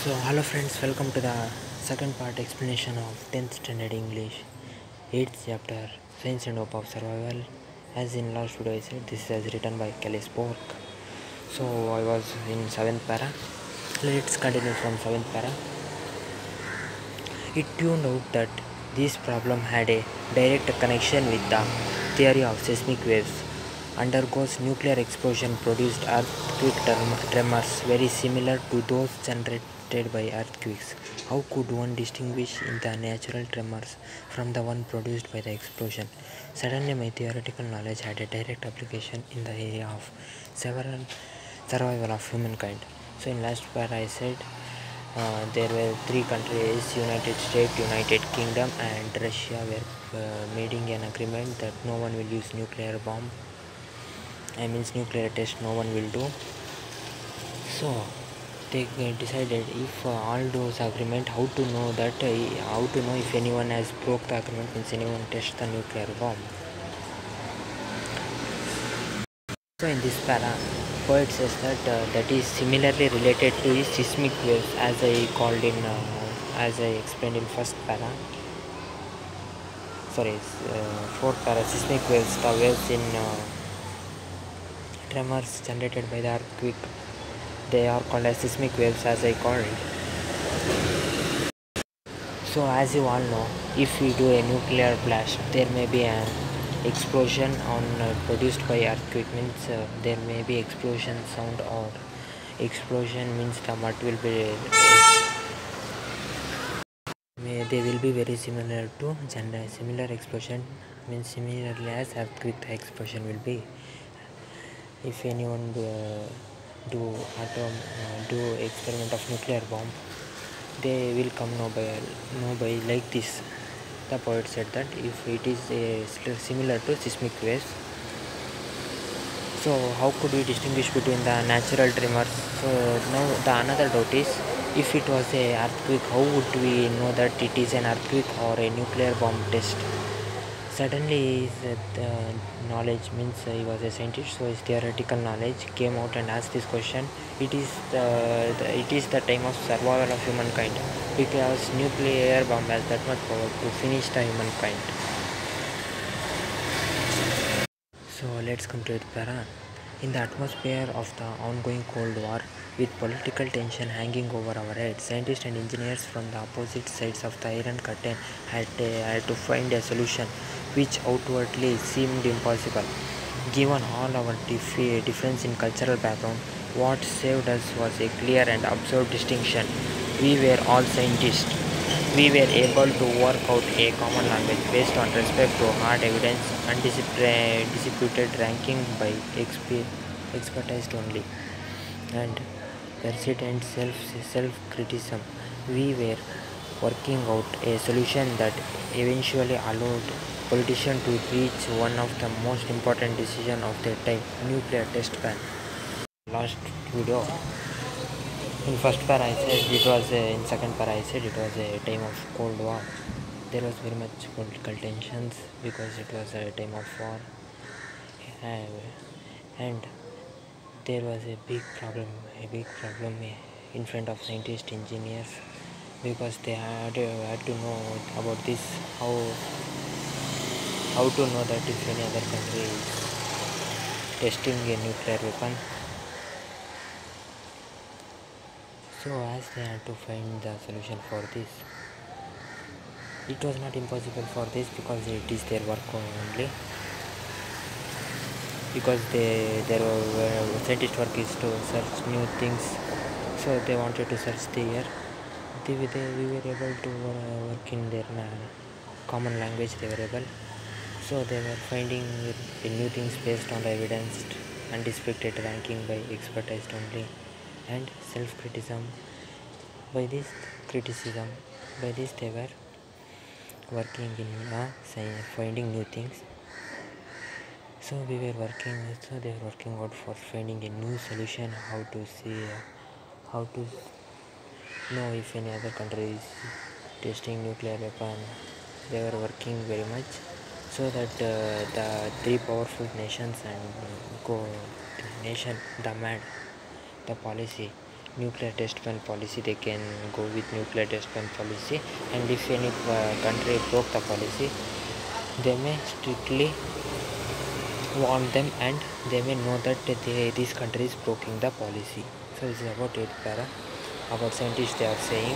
So hello friends, welcome to the second part explanation of 10th standard English 8th chapter Science and Hope of Survival. As in last video I said, this is written by Kelly Spork. So I was in 7th para. Let's continue from 7th para. It turned out that this problem had a direct connection with the theory of seismic waves. Undergoes nuclear explosion produced earthquake tremors very similar to those generated by earthquakes. How could one distinguish the natural tremors from the one produced by the explosion? Suddenly my theoretical knowledge had a direct application in the area of several survival of humankind. So in last part I said there were three countries, United States, United Kingdom and Russia were making an agreement that no one will use nuclear bomb. I means nuclear test no one will do. So they decided if all those agreement, how to know if anyone has broke the agreement, means anyone test the nuclear bomb. So in this para, poet says that that is similarly related to the seismic waves, as I called in as I explained in first para. Fourth para, seismic waves, the waves in tremors generated by the earthquake. They are called as seismic waves, as I called. So as you all know, if we do a nuclear blast, there may be an explosion on produced by earthquake, means there may be explosion sound, or explosion means the mud will be they will be very similar to similar explosion, means similarly as earthquake the explosion will be. If anyone do experiment of nuclear bomb, they will come know by like this. The poet said that if it is similar to seismic waves, so how could we distinguish between the natural tremors? So now the another doubt is, if it was a earthquake, how would we know that it is an earthquake or a nuclear bomb test? Suddenly his knowledge, means he was a scientist, so his theoretical knowledge came out and asked this question. It is the time of survival of humankind, because nuclear bomb has that much power to finish the humankind. So let's come to it, para. In the atmosphere of the ongoing Cold War, with political tension hanging over our heads, scientists and engineers from the opposite sides of the Iron Curtain had to find a solution which outwardly seemed impossible. Given all our difference in cultural background, what saved us was a clear and observed distinction. We were all scientists. We were able to work out a common language based on respect to hard evidence and disputed ranking by expertise only, and persistent self-criticism. We were working out a solution that eventually allowed politicians to reach one of the most important decisions of their time: nuclear test ban. Last video, in first para I said it was in second para I said it was a time of Cold War. There was very much political tensions because it was a time of war, and there was a big problem in front of scientists, engineers, because they had to know about this, how to know that if any other country is testing a nuclear weapon. So as they had to find the solution for this, it was not impossible for this, because it is their work only, because their scientist work is to search new things. So they wanted to search the air. We were able to work in their common language. They were able, so they were finding new things based on the evidence, undisputed ranking by expertise only, and self-criticism. By this they were working in finding new things. So they were working out for finding a new solution, how to know if any other country is testing nuclear weapon. They were working very much, so that the three powerful nations and the policy nuclear test ban policy. They can go with nuclear test ban policy, and if any country broke the policy, they may strictly warn them, and they may know that this country is breaking the policy. So this is about 8th para. About scientists, they are saying,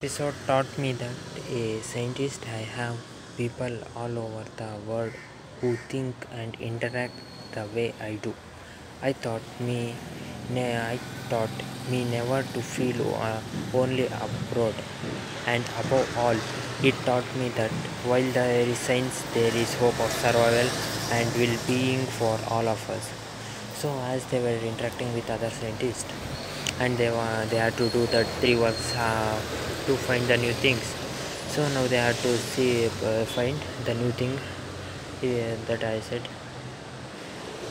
episode taught me that a scientist I have people all over the world who think and interact the way I do. I thought me never to feel only abroad, and above all, it taught me that while there is science, there is hope of survival and well-being for all of us. So, as they were interacting with other scientists, and they had to do the 3 works to find the new things. So now they had to find the new thing that I said.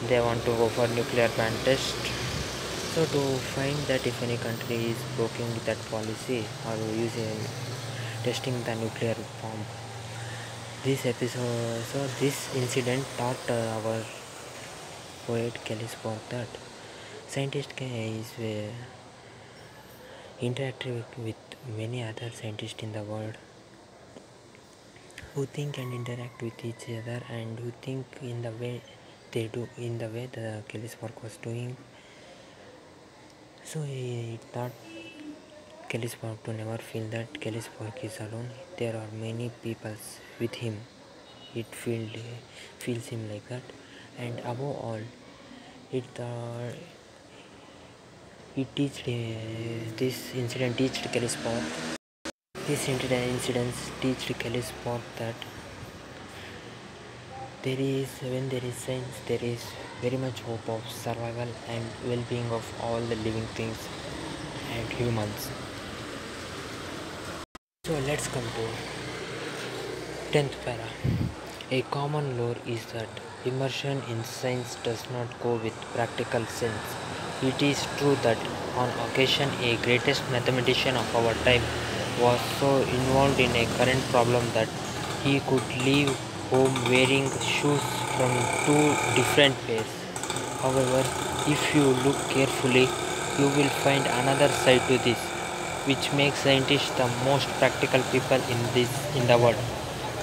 They want to go for nuclear ban test. So to find that if any country is breaking that policy or using testing the nuclear bomb, this incident taught our poet Kelly Spock that scientist is interacting with many other scientists in the world who think and interact with each other, and who think in the way they do, in the way the Kelly Spock was doing. So he thought Kelly Spock to never feel that Kelly Spock is alone. There are many people with him. It feels him like that, and above all, this incident teached Kelly Spock. This incident teached Kelly Spock that when there is science, there is very much hope of survival and well-being of all the living things and humans. So let's come to 10th para. A common lore is that immersion in science does not go with practical sense. It is true that on occasion a greatest mathematician of our time was so involved in a current problem that he could leave home wearing shoes from 2 different pairs. However, if you look carefully, you will find another side to this, which makes scientists the most practical people in the world.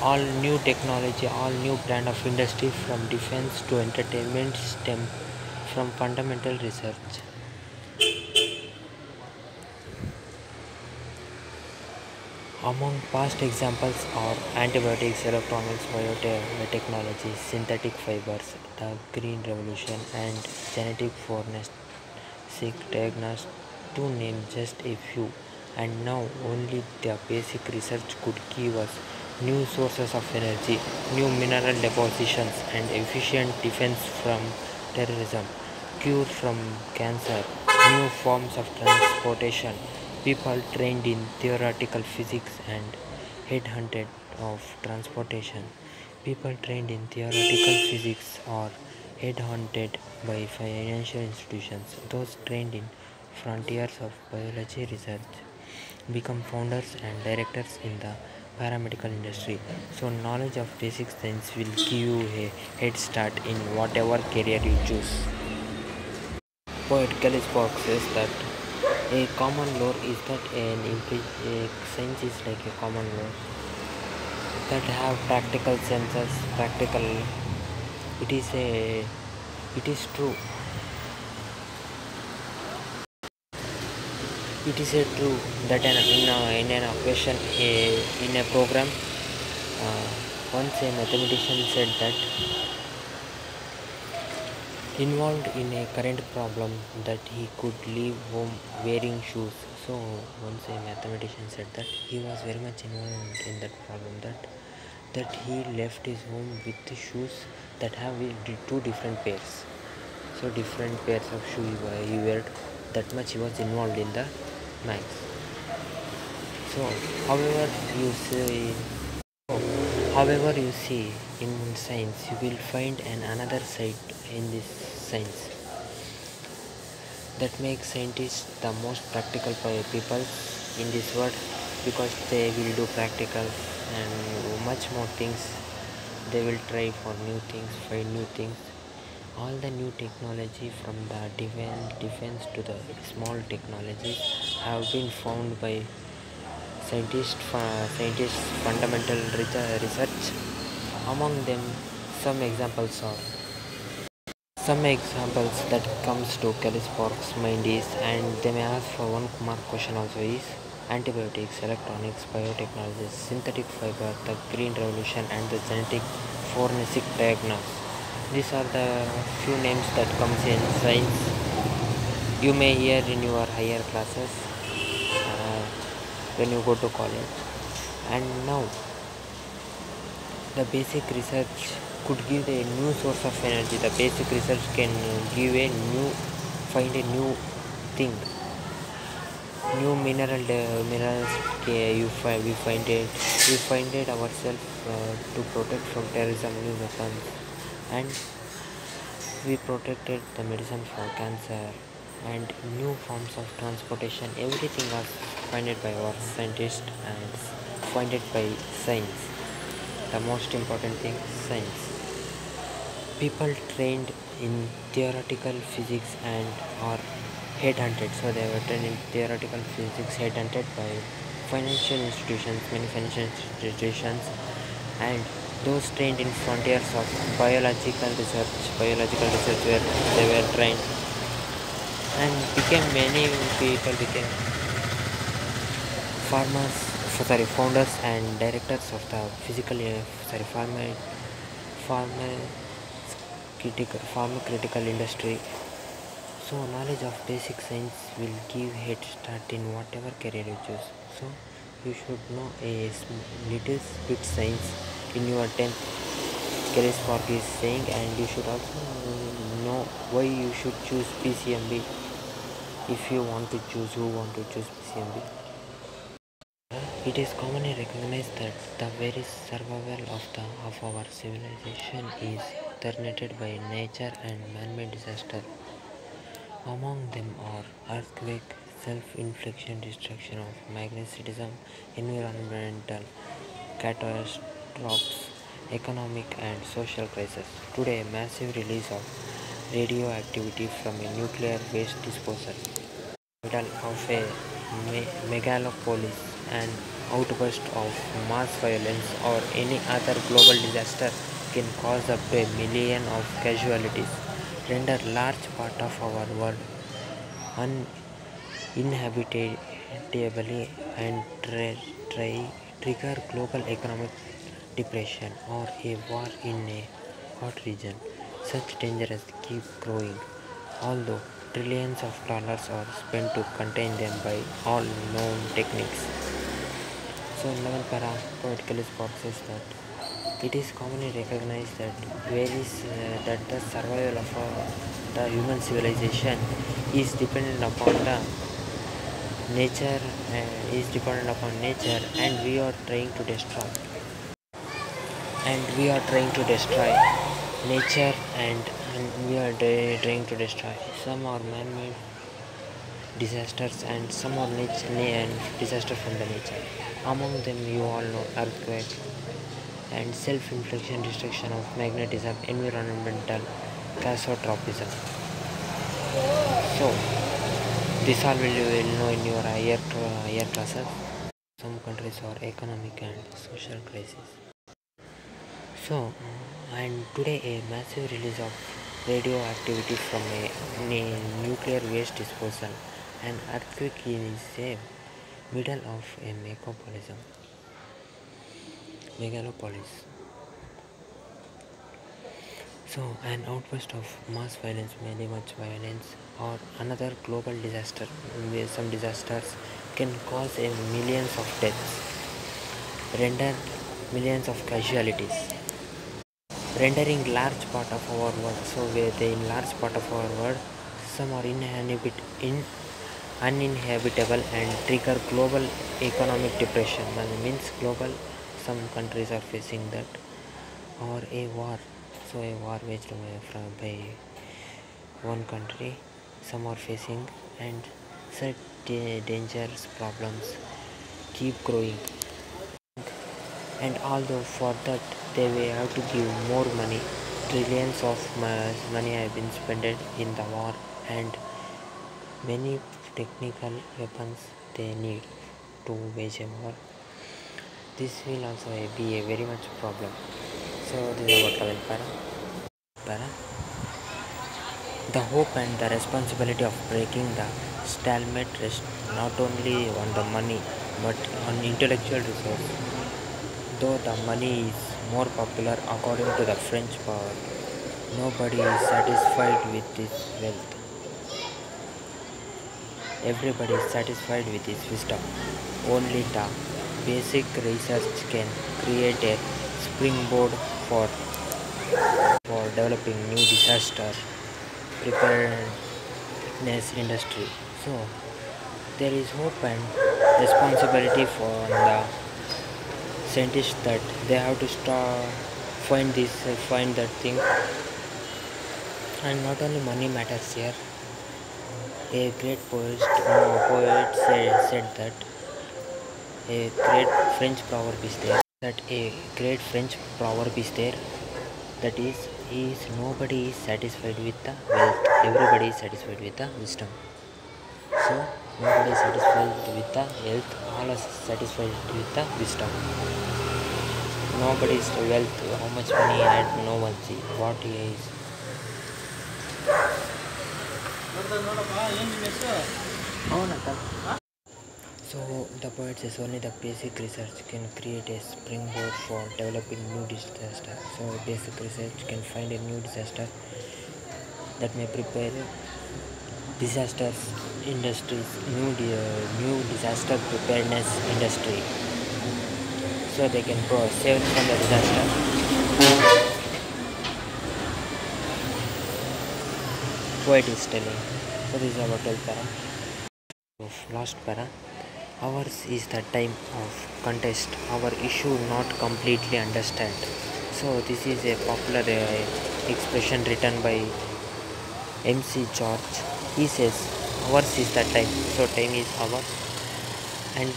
All new technology, all new brand of industry, from defense to entertainment, stem from fundamental research. Among past examples are antibiotics, electronics, biotechnology, synthetic fibers, the Green Revolution, and genetic forensic diagnostics, to name just a few. And now only the basic research could give us new sources of energy, new mineral depositions, and efficient defense from terrorism, cure from cancer, new forms of transportation. People trained in theoretical physics and headhunted of transportation. People trained in theoretical physics are headhunted by financial institutions. Those trained in frontiers of biology research become founders and directors in the paramedical industry. So knowledge of basic science will give you a head start in whatever career you choose. Poet Kelly Spock says that a common lore is that science is like a common lore that have practical senses. It is true. It is true that in an occasion in a program, once a mathematician said that involved in a current problem that he could leave home wearing shoes. So once a mathematician said that he was very much involved in that problem, that he left his home with the shoes that have 2 different pairs. So different pairs of shoes he wear. That much he was involved in the maths. So however you see in science, you will find another side in this science that makes scientists the most practical people in this world, because they will do practical and much more things. They will try for new things, find new things, All the new technology from the defense to the small technologies have been found by scientists fundamental research. Among them, some examples are some examples that comes to Kelly Sparks' mind is, and they may ask for one mark question also is antibiotics, electronics, biotechnologies, synthetic fiber, the green revolution, and the genetic forensic diagnosis. These are the few names that comes in science. You may hear in your higher classes uh, when you go to college. And now the basic research could give a new source of energy. The basic research can find a new thing, new minerals. We find it ourselves to protect from terrorism, new weapons, and we protected the medicine for cancer and new forms of transportation. Everything was funded by our scientists and funded by science. The most important thing, science. People trained in theoretical physics and are headhunted. So they were trained in theoretical physics, headhunted by financial institutions, many financial institutions, and those trained in frontiers of biological research where they were trained, and many people became founders and directors of the pharmaceutical industry. So knowledge of basic science will give head start in whatever career you choose. So you should know a little bit science in your 10th. Kelly Spark is saying, and you should also know why you should choose PCMB if you want to choose, who want to choose PCMB. It is commonly recognized that the very survival of our civilization is threatened by nature and man-made disaster. Among them are earthquake, self-infliction, destruction of magnetism, environmental catastrophes, economic and social crisis. Today, massive release of radioactivity from a nuclear waste disposal. Middle of a megalopolis, an outburst of mass violence or any other global disaster can cause up to 1 million of casualties, render large part of our world uninhabitably, and trigger global economic depression or a war in a hot region. Such dangers keep growing, although trillions of dollars are spent to contain them by all known techniques. So, 11 para politically says that it is commonly recognized that that the survival of the human civilization is dependent upon the nature and we are trying to destroy nature, and we are trying to destroy. Some are man-made disasters and some are disaster from the nature. Among them, you all know earthquake and self-infliction, destruction of magnetism, environmental catastrophism. So this all you will know in your higher classes. Some countries are economic and social crisis. So, and today a massive release of radioactivity from a nuclear waste disposal. An earthquake is a middle of a megalopolis. So, an outburst of mass violence, very much violence, or another global disaster, where some disasters can cause a millions of deaths, render millions of casualties, rendering large part of our world. So, where they in large part of our world, some are uninhabitable and trigger global economic depression. Means global, some countries are facing that, or a war. So a war waged by one country, some are facing, and such dangers problems keep growing. And although for that they will have to give more money, Trillions of money have been spent in the war, and many technical weapons they need to wage a war. This will also be a very much problem. So this is about 12 para. The hope and the responsibility of breaking the stalemate rests not only on the money but on intellectual resource. Though the money is more popular according to the French power, nobody is satisfied with its wealth. Everybody is satisfied with its wisdom. Only the basic research can create a springboard for developing new disaster preparedness industry. So there is hope and responsibility for the scientists that they have to find that thing. And not only money matters here. A great poet said that a great French proverb is there. That a great French proverb is there. That is nobody is satisfied with the wealth. Everybody is satisfied with the wisdom. So nobody is satisfied with the health. All are satisfied with the wisdom. Nobody is the wealth. How much money he had, no one see. What he is. So the poet says only the basic research can create a springboard for developing new disaster. So basic research can find a new disaster that may prepare disasters industries, new disaster preparedness industry. So they can go save from the disaster. Poet is telling. So this is about 12 para. Last para. Ours is the time of contest. Our issue not completely understand. So this is a popular expression written by MC George. He says ours is the time. So time is ours, and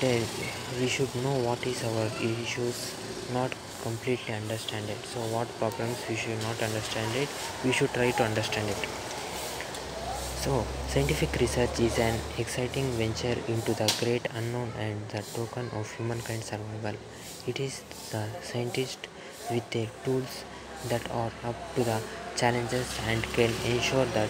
we should know what is our issues, not completely understand it. So what problems we should not understand it, we should try to understand it. So, scientific research is an exciting venture into the great unknown and the token of humankind's survival. It is the scientists with their tools that are up to the challenges and can ensure that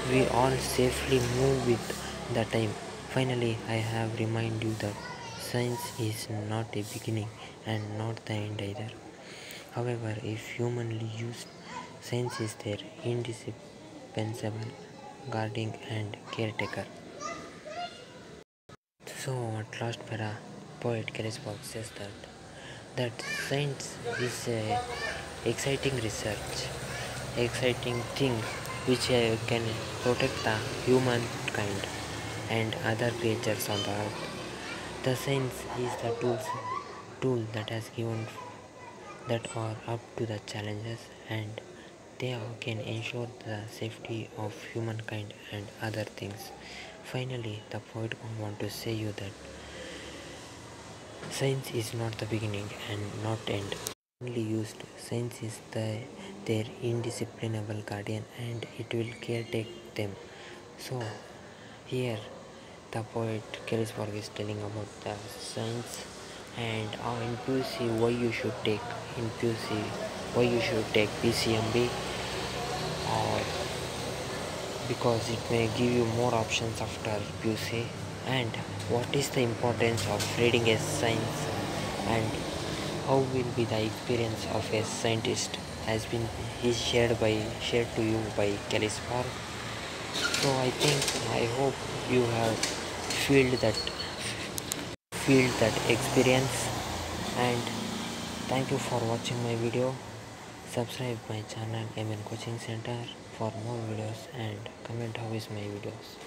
we all safely move with the time. Finally, I have reminded you that science is not a beginning and not the end either. However, if humanly used, science is their indispensable guardian and caretaker. So at last para, poet Kelly says that science is a exciting research, exciting thing which can protect the humankind and other creatures on the earth. The science is the tool that has given that are up to the challenges, and they can ensure the safety of humankind and other things. Finally, the poet want to say you that science is not the beginning and not end. Only used, science is their indisciplinable guardian and it will caretake them. So here the poet Kelly is telling about the science and in PUC why you should take in PUC why you should take PCMB, or because it may give you more options after PUC, and what is the importance of reading a science, and how will be the experience of a scientist has been shared to you by Kelly Spark. So I hope you have feel that experience, and thank you for watching my video. Subscribe my channel MN Coaching Center for more videos and comment how is my videos.